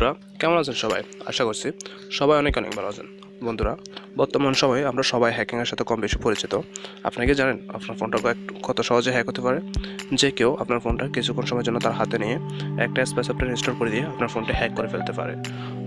বন্ধুরা কেমন আছেন সবাই? আশা করছি সবাই অনেক ভালো আছেন। বন্ধুরা, বর্তমান সময়ে আমরা সবাই হ্যাকিংয়ের সাথে কম বেশি পরিচিত। আপনি কি জানেন আপনার ফোনটা কত সহজে হ্যাক হতে পারে? যে কেউ আপনার ফোনটা কিছুক্ষণ সময়ের জন্য তার হাতে নিয়ে একটা স্পেস সফটওয়্যার ইনস্টল করে দিয়ে আপনার ফোনটা হ্যাক করে ফেলতে পারে,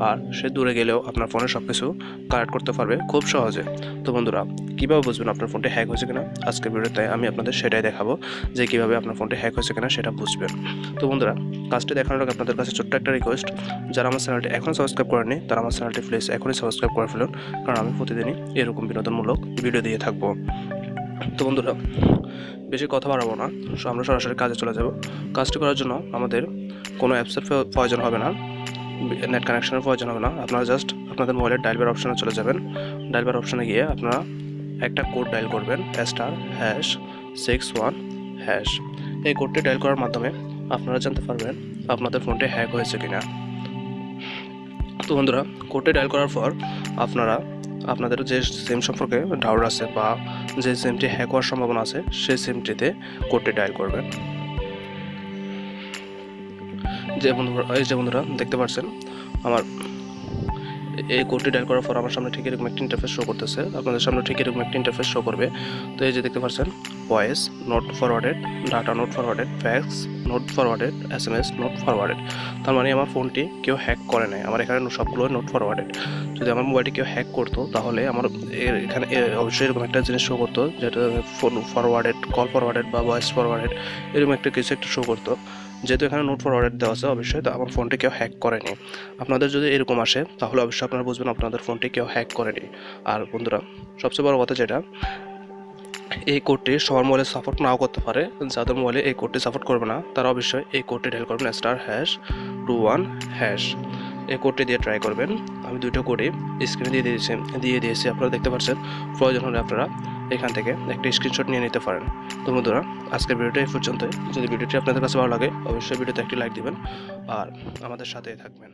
আর সে দূরে গেলেও আপনার ফোনে সব কিছু কালেক্ট করতে পারবে খুব সহজে। তো বন্ধুরা, কীভাবে বুঝবেন আপনার ফোনটি হ্যাক হয়েছে কিনা? আজকের ভিডিওতে আমি আপনাদের সেটাই দেখাবো, যে কীভাবে আপনার ফোনটি হ্যাক হয়েছে কিনা সেটা বুঝবেন। তো বন্ধুরা, কাজটি দেখানোর আগে আপনাদের কাছে ছোট্ট একটা রিকোয়েস্ট, যারা আমার চ্যানেলটি এখনও সাবস্ক্রাইব করেনি তারা আমার চ্যানেলটি প্লিজ এখনই সাবস্ক্রাইব করে ফেলুন, কারণ আমি প্রতিদিনই এরকম বিনোদনমূলক ভিডিও দিয়ে থাকবো। তো বন্ধুরা, বেশি কথা বাড়াবো না, আমরা সরাসরি কাজে চলে যাব। কাজটি করার জন্য আমাদের কোনো অ্যাপসের প্রয়োজন হবে না, নেট কানেকশনের প্রয়োজন হবে না। আপনারা জাস্ট আপনাদের মোবাইলের ডায়াল বার অপশনে চলে যাবেন। ডায়াল বার অপশনে গিয়ে আপনারা একটা কোড ডায়াল করবেন, *#61#। এই কোডটি ডায়াল করার মাধ্যমে আপনারা জানতে পারবেন আপনাদের ফোনটি হ্যাক হয়েছে কিনা। তো বন্ধুরা, কোডটি ডায়াল করার পর আপনারা আপনাদের যে সিম সম্পর্কে ডাউট আছে বা যে সিমটি হ্যাক হওয়ার সম্ভাবনা আছে সেই সিমটিতে কোডটি ডায়াল করবেন। যে বন্ধুরা দেখতে পাচ্ছেন, আমার এই কোডটি ডায়াল করার পর আমার সামনে ঠিক এরকম একটা ইন্টারফেস শো করতেছে, আপনাদের সামনে ঠিক এরকম একটা ইন্টারফেস শো করবে। তো এই যে দেখতে পাচ্ছেন, voice note forwarded, data note forwarded, fax note forwarded, SMS note forwarded. তার মানে আমার ফোনটি কেউ হ্যাক করে নাই, আমার এখানে সবগুলো নোট ফরওয়ার্ডেড। যদি আমার মোবাইলটি কেউ হ্যাক করতো তাহলে আমার এখানে অবশ্যই এরকম একটা জিনিস শো করতো, যেটা ফোন ফরওয়ার্ডেড, কল ফরওয়ার্ডেড বা ভয়েস ফরওয়ার্ডেড, এরকম একটা কিছু একটা শো করতো। যেহেতু এখানে নোট ফরওয়ার্ডেড দেওয়া আছে, অবশ্যই আমার ফোনটি কেউ হ্যাক করেনি। আপনাদের যদি এরকম আসে তাহলে অবশ্যই আপনারা বুঝবেন আপনাদের ফোনটি কেউ হ্যাক করেনি। আর বন্ধুরা, সবচেয়ে বড় কথা যেটা, এই কোডটি সবার মোবাইলে সাপোর্ট নাও করতে পারে। যাদের মোবাইলে এই কোডটি সাপোর্ট করবে না তারা অবশ্যই এই কোডটি ডায়াল করবেন, *#21#। এই কোডটি দিয়ে ট্রাই করবেন। আমি দুটো কোডই স্ক্রিনে দিয়ে দিয়েছি, আপনারা দেখতে পাচ্ছেন। প্রয়োজন হলে আপনারা এখান থেকে একটা স্ক্রিনশট নিয়ে নিতে পারেন। তো বন্ধুরা, আজকের ভিডিওটা এই পর্যন্ত। যদি ভিডিওটি আপনাদের কাছে ভালো লাগে অবশ্যই ভিডিওতে একটি লাইক দিবেন আর আমাদের সাথেই থাকবেন।